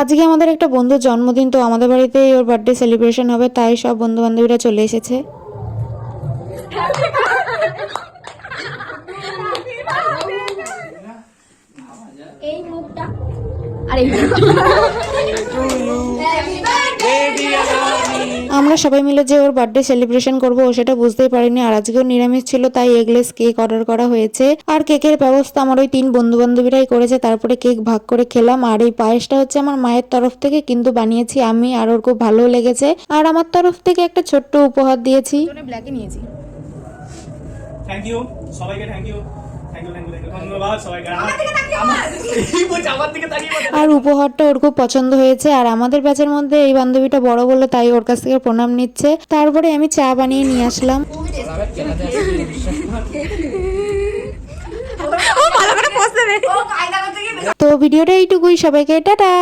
আজকে আমাদের একটা বন্ধুর জন্মদিন, তো আমাদের বাড়িতেই ওর বার্থডে সেলিব্রেশন হবে, তাই সব বন্ধু বান্ধবীরা চলে এসেছে। এই মুখটা আমরা সবাই মিলে যে ওর বার্থডে সেলিব্রেশন করবো ও সেটা বুঝতেই পারিনি, আর আজকেও নিরামিষ ছিল, তাই এগলেস কেক অর্ডার করা হয়েছে। আর কেকের ব্যবস্থা আমার ওই 3 বন্ধু বান্ধবীরাই করেছে। তারপরে কেক ভাগ করে খেলাম। আর এই পায়েসটা হচ্ছে আমার মায়ের তরফ থেকে, কিন্তু বানিয়েছি আমি, আর ওর খুব ভালো লেগেছে। আর আমার তরফ থেকে একটা ছোট্ট উপহার দিয়েছি। ব্ল্যাকে নিয়েছি। থ্যাংক ইউ সবাইকে, থ্যাংক ইউ ধন্যবাদ সবাইকে। আর উপহারটা ওর খুব পছন্দ হয়েছে। আর আমাদের ব্যাচের মধ্যে এই বান্ধবীটা বড় বলে তাই ওর কাছ থেকে প্রণাম নিচ্ছে। তারপরে আমি চা বানিয়ে নিয়ে আসলাম। তো ভিডিওটা এইটুকুই, সবাইকে টাটা।